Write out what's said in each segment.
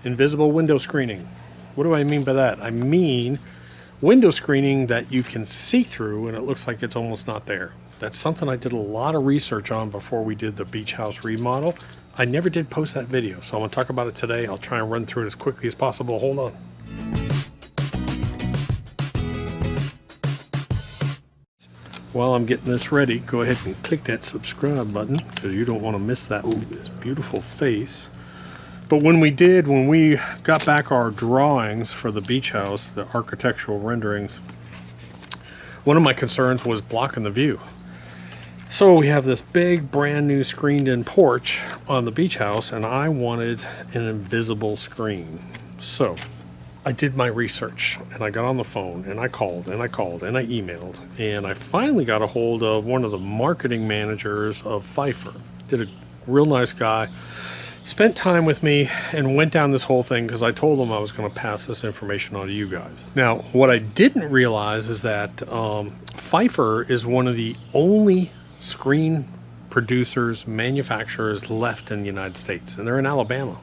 Invisible window screening. What do I mean by that? I mean window screening that you can see through and it looks like it's almost not there. That's something I did a lot of research on before we did the beach house remodel. I never did post that video, so I'm going to talk about it today. I'll try and run through it as quickly as possible. Hold on. While I'm getting this ready, go ahead and click that subscribe button because you don't want to miss that beautiful face. But when we got back our drawings for the beach house, the architectural renderings, one of my concerns was blocking the view. So we have this big brand new screened in porch on the beach house and I wanted an invisible screen. So I did my research and I got on the phone and I called and I emailed and I finally got a hold of one of the marketing managers of Pfeiffer. Did a real nice guy. Spent time with me and went down this whole thing because I told him I was going to pass this information on to you guys. Now, what I didn't realize is that Pfeiffer is one of the only screen producers, manufacturers left in the United States, and they're in Alabama.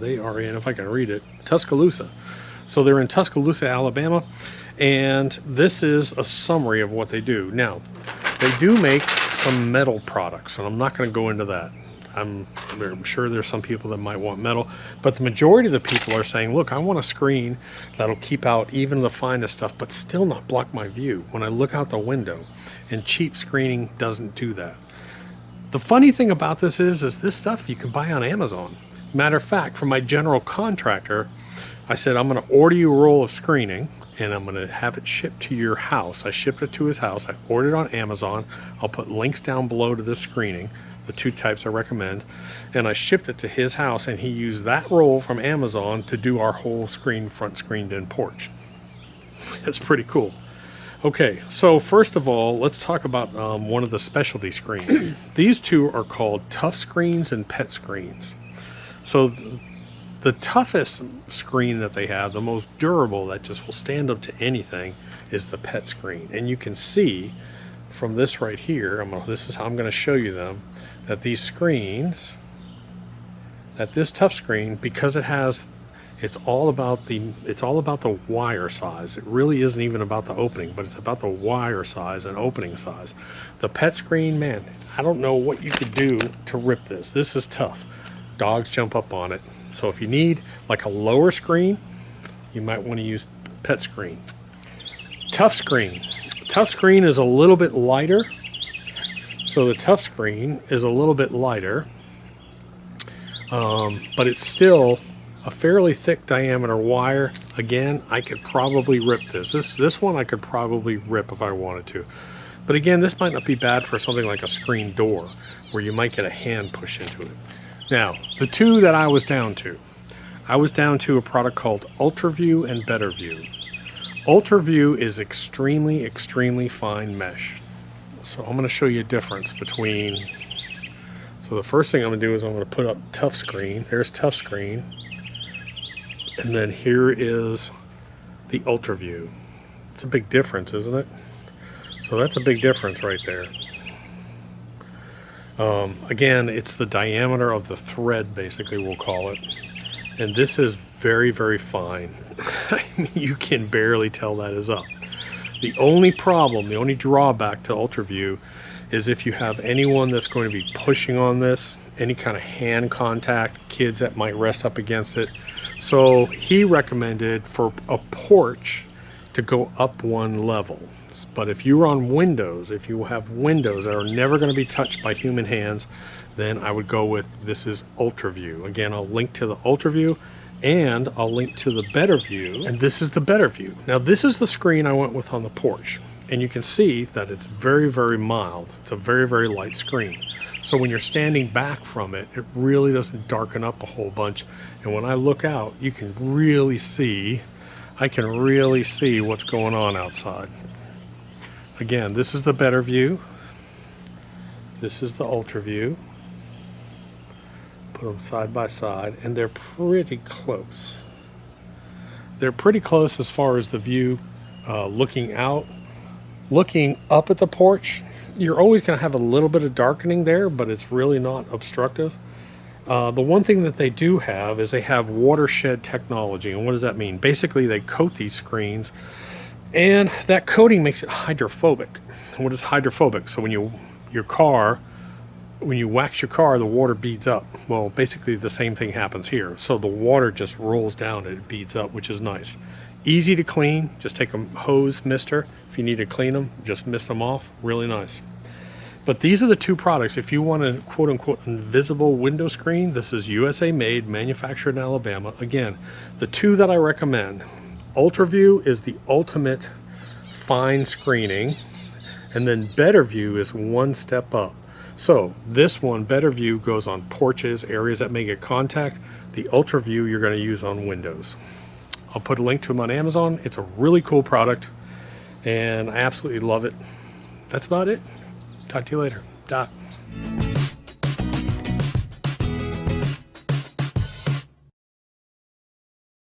They are in, if I can read it, Tuscaloosa. So they're in Tuscaloosa, Alabama, and this is a summary of what they do. Now, they do make some metal products, and I'm not going to go into that. I'm sure there's some people that might want metal, but the majority of the people are saying, look, I want a screen that'll keep out even the finest stuff, but still not block my view when I look out the window, and cheap screening doesn't do that. The funny thing about this is this stuff you can buy on Amazon. Matter of fact, for my general contractor, I said, I'm going to order you a roll of screening, and I'm going to have it shipped to your house. I shipped it to his house. I ordered it on Amazon. I'll put links down below to this screening, the two types I recommend, and I shipped it to his house and he used that roll from Amazon to do our whole front screened in porch. That's pretty cool. Okay, so first of all, let's talk about one of the specialty screens. These two are called Tough Screens and Pet Screens. So the toughest screen that they have, the most durable that just will stand up to anything, is the Pet Screen. And you can see from this right here, this is how I'm going to show you them, that these screens, that this tough screen, because it's all about the wire size. It really isn't even about the opening, but it's about the wire size and opening size. The Pet Screen, man, I don't know what you could do to rip this. This is tough. Dogs jump up on it. So if you need like a lower screen, you might want to use Pet Screen. Tough Screen. Tough Screen is a little bit lighter. So the Tough Screen is a little bit lighter, but it's still a fairly thick diameter wire. Again, I could probably rip this. This one I could probably rip if I wanted to. But again, this might not be bad for something like a screen door where you might get a hand push into it. Now, the two that I was down to a product called UltraView and BetterView. UltraView is extremely, extremely fine mesh. So I'm going to show you a difference between, so the first thing I'm going to do is I'm going to put up Tough Screen. There's Tough Screen. And then here is the UltraView. It's a big difference, isn't it? So that's a big difference right there. Again, it's the diameter of the thread, basically, we'll call it. And this is very, very fine. I mean, you can barely tell that is up. The only problem, the only drawback to UltraView is if you have anyone that's going to be pushing on this, any kind of hand contact, kids that might rest up against it. So he recommended for a porch to go up one level. But if you're on windows, if you have windows that are never going to be touched by human hands, then I would go with, this is UltraView. Again, I'll link to the UltraView and I'll link to the BetterView, and this is the BetterView. Now this is the screen I went with on the porch, and you can see that it's very, very mild. It's a very, very light screen. So when you're standing back from it, it really doesn't darken up a whole bunch. And when I look out, you can really see, I can really see what's going on outside. Again, this is the BetterView. This is the UltraView. Put them side by side, and they're pretty close. They're pretty close as far as the view looking out. Looking up at the porch, you're always going to have a little bit of darkening there, but it's really not obstructive. The one thing that they do have is they have watershed technology. And what does that mean? Basically, they coat these screens, and that coating makes it hydrophobic. And what is hydrophobic? So when you wax your car, the water beads up. Well, basically the same thing happens here. So the water just rolls down and it beads up, which is nice. Easy to clean. Just take a hose mister. If you need to clean them, just mist them off. Really nice. But these are the two products. If you want a quote-unquote invisible window screen, this is USA made, manufactured in Alabama. Again, the two that I recommend. UltraView is the ultimate fine screening, and then BetterView is one step up. So this one, BetterView, goes on porches, areas that may get contact. The UltraView you're going to use on windows. I'll put a link to them on Amazon. It's a really cool product, and I absolutely love it. That's about it. Talk to you later. Doc.